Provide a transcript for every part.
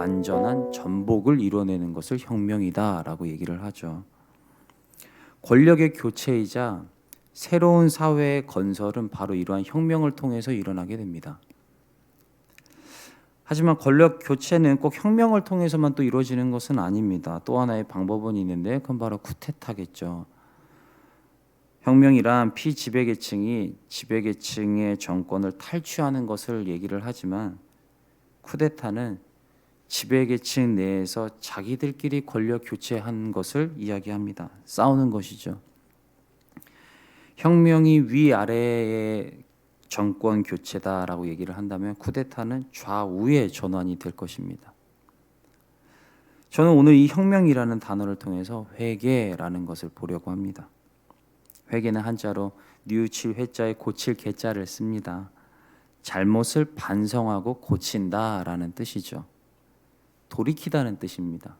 완전한 전복을 이뤄내는 것을 혁명이다라고 얘기를 하죠. 권력의 교체이자 새로운 사회의 건설은 바로 이러한 혁명을 통해서 일어나게 됩니다. 하지만 권력 교체는 꼭 혁명을 통해서만 또 이루어지는 것은 아닙니다. 또 하나의 방법은 있는데 그건 바로 쿠데타겠죠. 혁명이란 피지배계층이 지배계층의 정권을 탈취하는 것을 얘기를 하지만 쿠데타는 지배계층 내에서 자기들끼리 권력 교체한 것을 이야기합니다. 싸우는 것이죠. 혁명이 위아래의 정권 교체다라고 얘기를 한다면 쿠데타는 좌우의 전환이 될 것입니다. 저는 오늘 이 혁명이라는 단어를 통해서 회개라는 것을 보려고 합니다. 회개는 한자로 뉘우칠 회자에 고칠 개자를 씁니다. 잘못을 반성하고 고친다라는 뜻이죠. 돌이키다는 뜻입니다.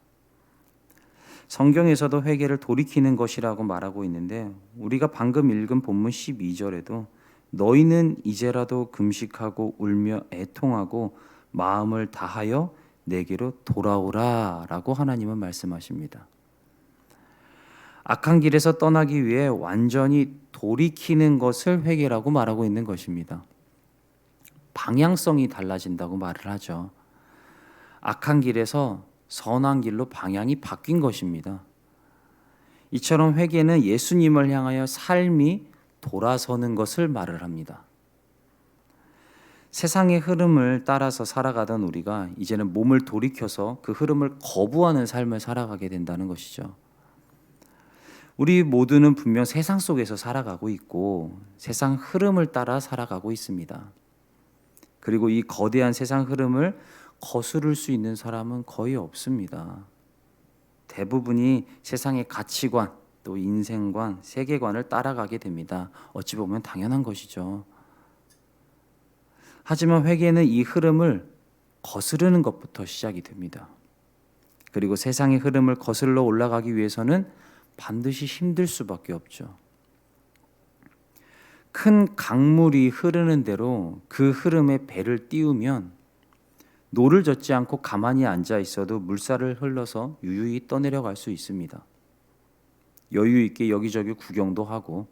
성경에서도 회개를 돌이키는 것이라고 말하고 있는데 우리가 방금 읽은 본문 12절에도 너희는 이제라도 금식하고 울며 애통하고 마음을 다하여 내게로 돌아오라 라고 하나님은 말씀하십니다. 악한 길에서 떠나기 위해 완전히 돌이키는 것을 회개라고 말하고 있는 것입니다. 방향성이 달라진다고 말을 하죠. 악한 길에서 선한 길로 방향이 바뀐 것입니다. 이처럼 회개는 예수님을 향하여 삶이 돌아서는 것을 말을 합니다. 세상의 흐름을 따라서 살아가던 우리가 이제는 몸을 돌이켜서 그 흐름을 거부하는 삶을 살아가게 된다는 것이죠. 우리 모두는 분명 세상 속에서 살아가고 있고 세상 흐름을 따라 살아가고 있습니다. 그리고 이 거대한 세상 흐름을 거스를 수 있는 사람은 거의 없습니다. 대부분이 세상의 가치관, 또 인생관, 세계관을 따라가게 됩니다. 어찌 보면 당연한 것이죠. 하지만 회개는 이 흐름을 거스르는 것부터 시작이 됩니다. 그리고 세상의 흐름을 거슬러 올라가기 위해서는 반드시 힘들 수밖에 없죠. 큰 강물이 흐르는 대로 그 흐름에 배를 띄우면 노를 젓지 않고 가만히 앉아 있어도 물살을 흘러서 유유히 떠내려갈 수 있습니다. 여유 있게 여기저기 구경도 하고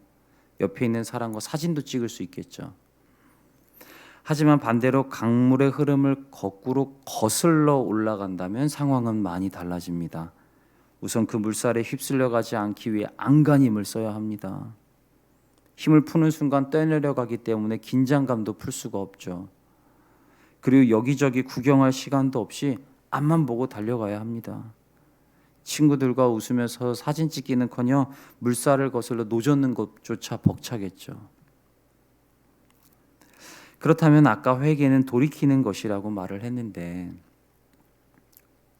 옆에 있는 사람과 사진도 찍을 수 있겠죠. 하지만 반대로 강물의 흐름을 거꾸로 거슬러 올라간다면 상황은 많이 달라집니다. 우선 그 물살에 휩쓸려 가지 않기 위해 안간힘을 써야 합니다. 힘을 푸는 순간 떠내려가기 때문에 긴장감도 풀 수가 없죠. 그리고 여기저기 구경할 시간도 없이 앞만 보고 달려가야 합니다. 친구들과 웃으면서 사진 찍기는커녕 물살을 거슬러 노젓는 것조차 벅차겠죠. 그렇다면 아까 회개는 돌이키는 것이라고 말을 했는데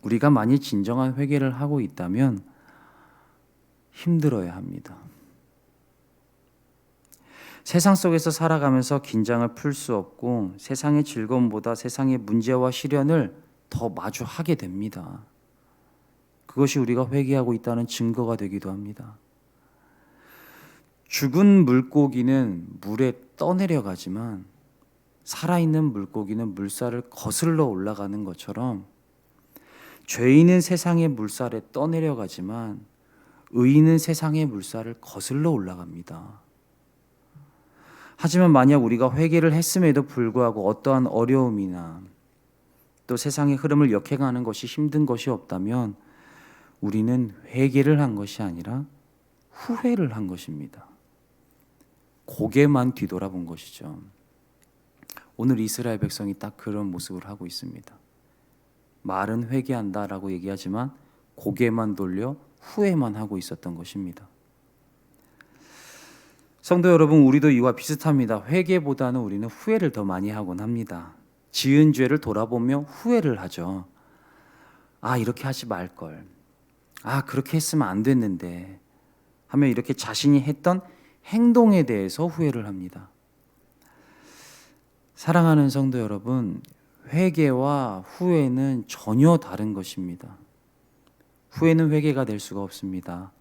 우리가 만일 진정한 회개를 하고 있다면 힘들어야 합니다. 세상 속에서 살아가면서 긴장을 풀 수 없고 세상의 즐거움보다 세상의 문제와 시련을 더 마주하게 됩니다. 그것이 우리가 회개하고 있다는 증거가 되기도 합니다. 죽은 물고기는 물에 떠내려가지만 살아있는 물고기는 물살을 거슬러 올라가는 것처럼 죄인은 세상의 물살에 떠내려가지만 의인은 세상의 물살을 거슬러 올라갑니다. 하지만 만약 우리가 회개를 했음에도 불구하고 어떠한 어려움이나 또 세상의 흐름을 역행하는 것이 힘든 것이 없다면 우리는 회개를 한 것이 아니라 후회를 한 것입니다. 고개만 뒤돌아본 것이죠. 오늘 이스라엘 백성이 딱 그런 모습을 하고 있습니다. 말은 회개한다라고 얘기하지만 고개만 돌려 후회만 하고 있었던 것입니다. 성도 여러분, 우리도 이와 비슷합니다. 회개보다는 우리는 후회를 더 많이 하곤 합니다. 지은 죄를 돌아보며 후회를 하죠. 아, 이렇게 하지 말걸. 아, 그렇게 했으면 안 됐는데 하며 이렇게 자신이 했던 행동에 대해서 후회를 합니다. 사랑하는 성도 여러분, 회개와 후회는 전혀 다른 것입니다. 후회는 회개가 될 수가 없습니다.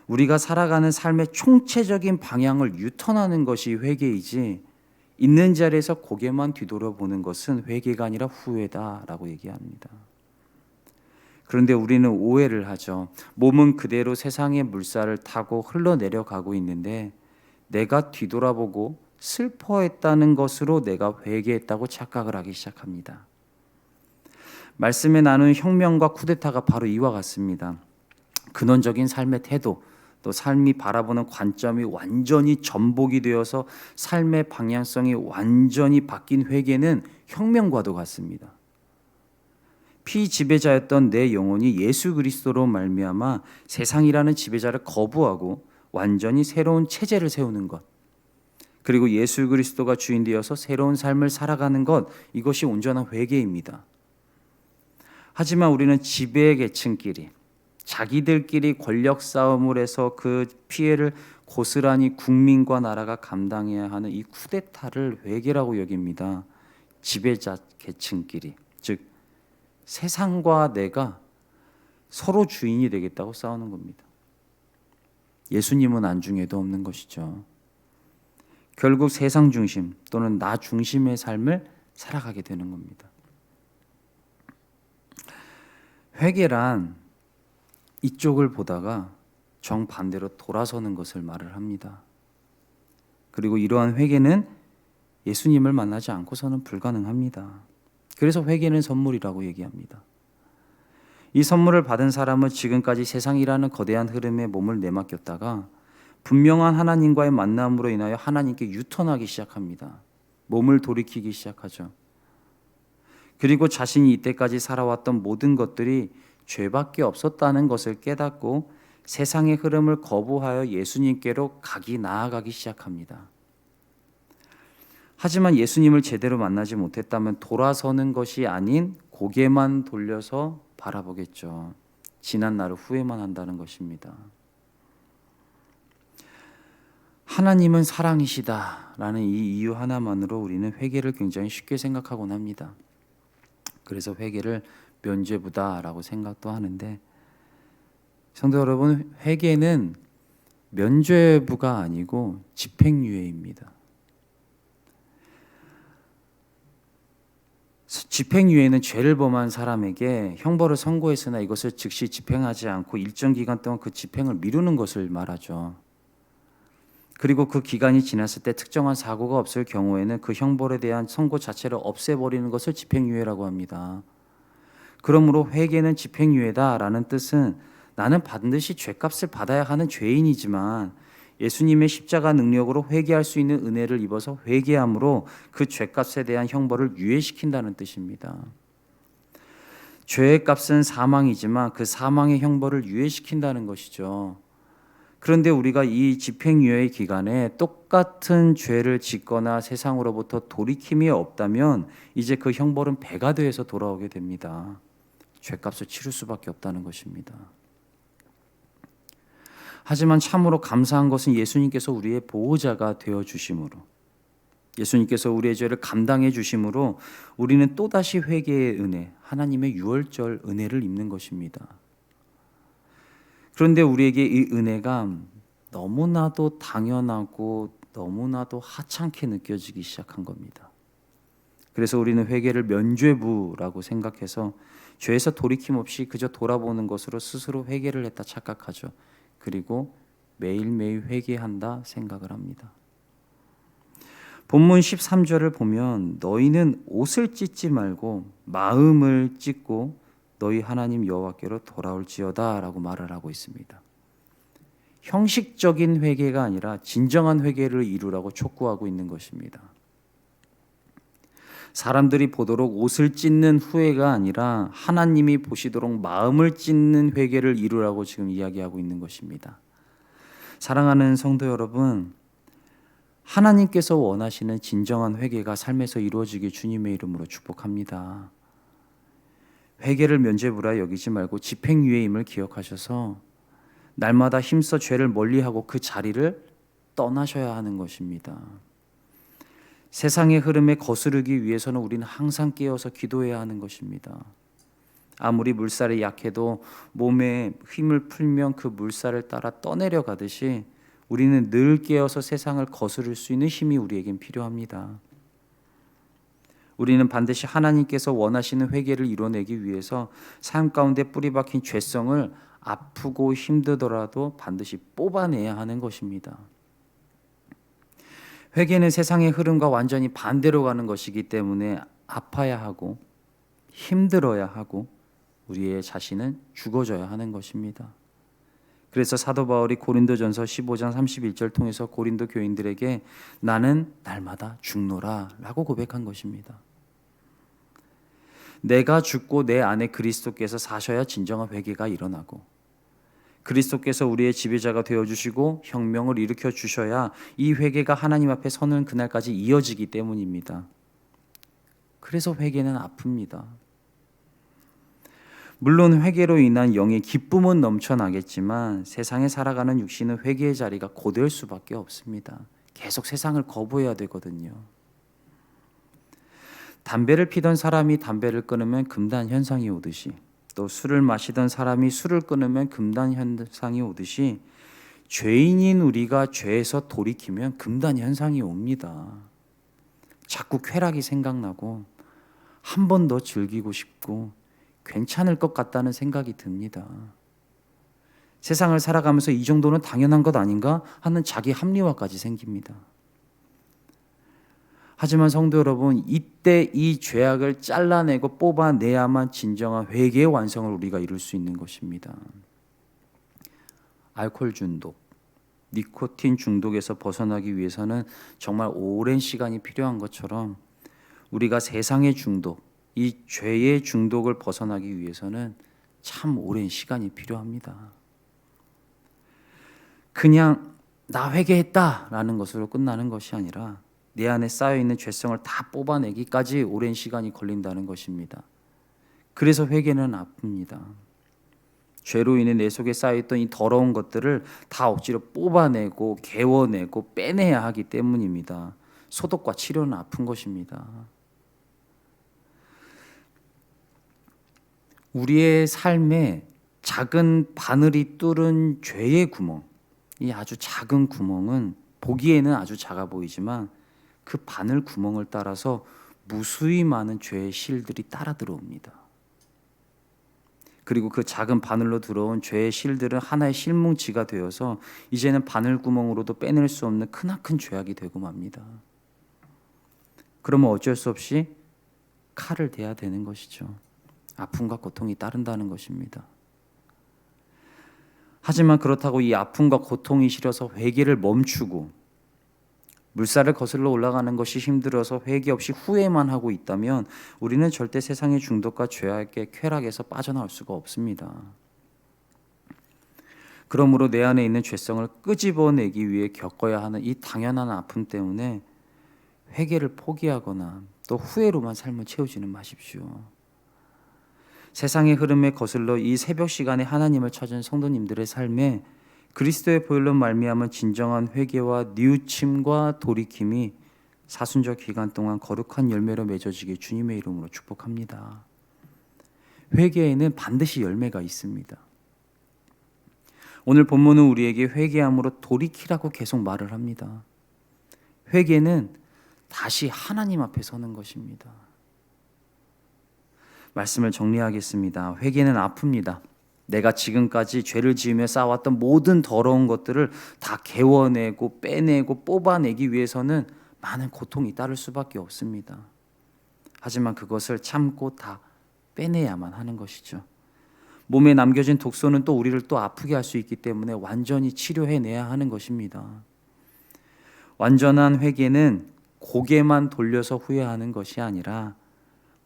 우리가 살아가는 삶의 총체적인 방향을 유턴하는 것이 회개이지 있는 자리에서 고개만 뒤돌아보는 것은 회개가 아니라 후회다라고 얘기합니다. 그런데 우리는 오해를 하죠. 몸은 그대로 세상의 물살을 타고 흘러내려가고 있는데 내가 뒤돌아보고 슬퍼했다는 것으로 내가 회개했다고 착각을 하기 시작합니다. 말씀에 나눈 혁명과 쿠데타가 바로 이와 같습니다. 근원적인 삶의 태도, 또 삶이 바라보는 관점이 완전히 전복이 되어서 삶의 방향성이 완전히 바뀐 회개는 혁명과도 같습니다. 피지배자였던 내 영혼이 예수 그리스도로 말미암아 세상이라는 지배자를 거부하고 완전히 새로운 체제를 세우는 것, 그리고 예수 그리스도가 주인 되어서 새로운 삶을 살아가는 것, 이것이 온전한 회개입니다. 하지만 우리는 지배 계층끼리 자기들끼리 권력 싸움을 해서 그 피해를 고스란히 국민과 나라가 감당해야 하는 이 쿠데타를 회개라고 여깁니다. 지배자 계층끼리, 즉 세상과 내가 서로 주인이 되겠다고 싸우는 겁니다. 예수님은 안중에도 없는 것이죠. 결국 세상 중심 또는 나 중심의 삶을 살아가게 되는 겁니다. 회개란 이쪽을 보다가 정반대로 돌아서는 것을 말을 합니다. 그리고 이러한 회개는 예수님을 만나지 않고서는 불가능합니다. 그래서 회개는 선물이라고 얘기합니다. 이 선물을 받은 사람은 지금까지 세상이라는 거대한 흐름에 몸을 내맡겼다가 분명한 하나님과의 만남으로 인하여 하나님께 유턴하기 시작합니다. 몸을 돌이키기 시작하죠. 그리고 자신이 이때까지 살아왔던 모든 것들이 죄밖에 없었다는 것을 깨닫고 세상의 흐름을 거부하여 예수님께로 나아가기 시작합니다. 하지만 예수님을 제대로 만나지 못했다면 돌아서는 것이 아닌 고개만 돌려서 바라보겠죠. 지난 날을 후회만 한다는 것입니다. 하나님은 사랑이시다라는 이 이유 하나만으로 우리는 회개를 굉장히 쉽게 생각하곤 합니다. 그래서 회개를 면죄부다라고 생각도 하는데, 성도 여러분, 회개는 면죄부가 아니고 집행유예입니다. 집행유예는 죄를 범한 사람에게 형벌을 선고했으나 이것을 즉시 집행하지 않고 일정 기간 동안 그 집행을 미루는 것을 말하죠. 그리고 그 기간이 지났을 때 특정한 사고가 없을 경우에는 그 형벌에 대한 선고 자체를 없애버리는 것을 집행유예라고 합니다. 그러므로 회개는 집행유예다라는 뜻은 나는 반드시 죄값을 받아야 하는 죄인이지만 예수님의 십자가 능력으로 회개할 수 있는 은혜를 입어서 회개함으로 그 죄값에 대한 형벌을 유예시킨다는 뜻입니다. 죄의 값은 사망이지만 그 사망의 형벌을 유예시킨다는 것이죠. 그런데 우리가 이 집행유예의 기간에 똑같은 죄를 짓거나 세상으로부터 돌이킴이 없다면 이제 그 형벌은 배가 돼서 돌아오게 됩니다. 죄값을 치를 수밖에 없다는 것입니다. 하지만 참으로 감사한 것은 예수님께서 우리의 보호자가 되어주심으로, 예수님께서 우리의 죄를 감당해 주심으로 우리는 또다시 회개의 은혜, 하나님의 유월절 은혜를 입는 것입니다. 그런데 우리에게 이 은혜가 너무나도 당연하고 너무나도 하찮게 느껴지기 시작한 겁니다. 그래서 우리는 회개를 면죄부라고 생각해서 죄에서 돌이킴 없이 그저 돌아보는 것으로 스스로 회개를 했다 착각하죠. 그리고 매일매일 회개한다 생각을 합니다. 본문 13절을 보면 너희는 옷을 찢지 말고 마음을 찢고 너희 하나님 여호와께로 돌아올지어다 라고 말을 하고 있습니다. 형식적인 회개가 아니라 진정한 회개를 이루라고 촉구하고 있는 것입니다. 사람들이 보도록 옷을 찢는 후회가 아니라 하나님이 보시도록 마음을 찢는 회개를 이루라고 지금 이야기하고 있는 것입니다. 사랑하는 성도 여러분, 하나님께서 원하시는 진정한 회개가 삶에서 이루어지길 주님의 이름으로 축복합니다. 회개를 면죄부라 여기지 말고 집행유예임을 기억하셔서 날마다 힘써 죄를 멀리하고 그 자리를 떠나셔야 하는 것입니다. 세상의 흐름에 거스르기 위해서는 우리는 항상 깨어서 기도해야 하는 것입니다. 아무리 물살이 약해도 몸에 힘을 풀면 그 물살을 따라 떠내려 가듯이 우리는 늘 깨어서 세상을 거스를 수 있는 힘이 우리에겐 필요합니다. 우리는 반드시 하나님께서 원하시는 회개를 이뤄내기 위해서 삶 가운데 뿌리 박힌 죄성을 아프고 힘들더라도 반드시 뽑아내야 하는 것입니다. 회개는 세상의 흐름과 완전히 반대로 가는 것이기 때문에 아파야 하고 힘들어야 하고 우리의 자신은 죽어져야 하는 것입니다. 그래서 사도 바울이 고린도전서 15장 31절 통해서 고린도 교인들에게 나는 날마다 죽노라 라고 고백한 것입니다. 내가 죽고 내 안에 그리스도께서 사셔야 진정한 회개가 일어나고 그리스도께서 우리의 지배자가 되어주시고 혁명을 일으켜 주셔야 이 회개가 하나님 앞에 서는 그날까지 이어지기 때문입니다. 그래서 회개는 아픕니다. 물론 회개로 인한 영의 기쁨은 넘쳐나겠지만 세상에 살아가는 육신은 회개의 자리가 고될 수밖에 없습니다. 계속 세상을 거부해야 되거든요. 담배를 피던 사람이 담배를 끊으면 금단 현상이 오듯이 또 술을 마시던 사람이 술을 끊으면 금단 현상이 오듯이 죄인인 우리가 죄에서 돌이키면 금단 현상이 옵니다. 자꾸 쾌락이 생각나고 한 번 더 즐기고 싶고 괜찮을 것 같다는 생각이 듭니다. 세상을 살아가면서 이 정도는 당연한 것 아닌가 하는 자기 합리화까지 생깁니다. 하지만 성도 여러분, 이때 이 죄악을 잘라내고 뽑아내야만 진정한 회개의 완성을 우리가 이룰 수 있는 것입니다. 알코올 중독, 니코틴 중독에서 벗어나기 위해서는 정말 오랜 시간이 필요한 것처럼 우리가 세상의 중독, 이 죄의 중독을 벗어나기 위해서는 참 오랜 시간이 필요합니다. 그냥 나 회개했다라는 것으로 끝나는 것이 아니라 내 안에 쌓여있는 죄성을 다 뽑아내기까지 오랜 시간이 걸린다는 것입니다. 그래서 회개는 아픕니다. 죄로 인해 내 속에 쌓여있던 이 더러운 것들을 다 억지로 뽑아내고 개워내고 빼내야 하기 때문입니다. 소독과 치료는 아픈 것입니다. 우리의 삶에 작은 바늘이 뚫은 죄의 구멍, 이 아주 작은 구멍은 보기에는 아주 작아 보이지만 그 바늘 구멍을 따라서 무수히 많은 죄의 실들이 따라 들어옵니다. 그리고 그 작은 바늘로 들어온 죄의 실들은 하나의 실뭉치가 되어서 이제는 바늘 구멍으로도 빼낼 수 없는 크나큰 죄악이 되고 맙니다. 그러면 어쩔 수 없이 칼을 대야 되는 것이죠. 아픔과 고통이 따른다는 것입니다. 하지만 그렇다고 이 아픔과 고통이 싫어서 회개를 멈추고 물살을 거슬러 올라가는 것이 힘들어서 회개 없이 후회만 하고 있다면 우리는 절대 세상의 중독과 죄악의 쾌락에서 빠져나올 수가 없습니다. 그러므로 내 안에 있는 죄성을 끄집어내기 위해 겪어야 하는 이 당연한 아픔 때문에 회개를 포기하거나 또 후회로만 삶을 채우지는 마십시오. 세상의 흐름에 거슬러 이 새벽 시간에 하나님을 찾은 성도님들의 삶에 그리스도의 보혈로 말미암은 진정한 회개와 뉘우침과 돌이킴이 사순절 기간 동안 거룩한 열매로 맺어지게 주님의 이름으로 축복합니다. 회개에는 반드시 열매가 있습니다. 오늘 본문은 우리에게 회개함으로 돌이키라고 계속 말을 합니다. 회개는 다시 하나님 앞에 서는 것입니다. 말씀을 정리하겠습니다. 회개는 아픕니다. 내가 지금까지 죄를 지으며 쌓아왔던 모든 더러운 것들을 다 개워내고 빼내고 뽑아내기 위해서는 많은 고통이 따를 수밖에 없습니다. 하지만 그것을 참고 다 빼내야만 하는 것이죠. 몸에 남겨진 독소는 또 우리를 또 아프게 할 수 있기 때문에 완전히 치료해내야 하는 것입니다. 완전한 회개는 고개만 돌려서 후회하는 것이 아니라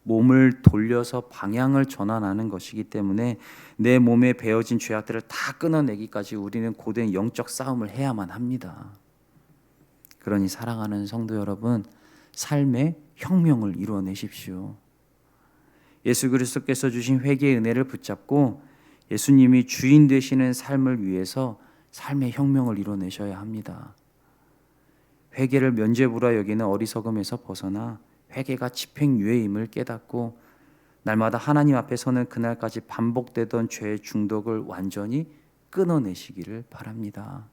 몸을 돌려서 방향을 전환하는 것이기 때문에 내 몸에 배어진 죄악들을 다 끊어내기까지 우리는 고된 영적 싸움을 해야만 합니다. 그러니 사랑하는 성도 여러분, 삶의 혁명을 이루어내십시오. 예수 그리스도께서 주신 회개의 은혜를 붙잡고 예수님이 주인 되시는 삶을 위해서 삶의 혁명을 이루어내셔야 합니다. 회개를 면죄부라 여기는 어리석음에서 벗어나 회개가 집행유예임을 깨닫고 날마다 하나님 앞에 서는 그날까지 반복되던 죄의 중독을 완전히 끊어내시기를 바랍니다.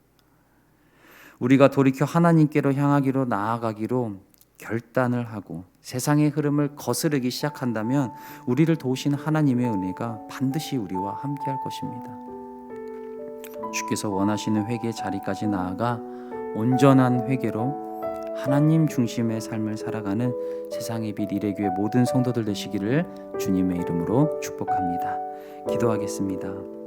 우리가 돌이켜 하나님께로 향하기로 나아가기로 결단을 하고 세상의 흐름을 거스르기 시작한다면 우리를 도우신 하나님의 은혜가 반드시 우리와 함께할 것입니다. 주께서 원하시는 회개 자리까지 나아가 온전한 회개로 하나님 중심의 삶을 살아가는 세상의 빛 이레교회 모든 성도들 되시기를 주님의 이름으로 축복합니다. 기도하겠습니다.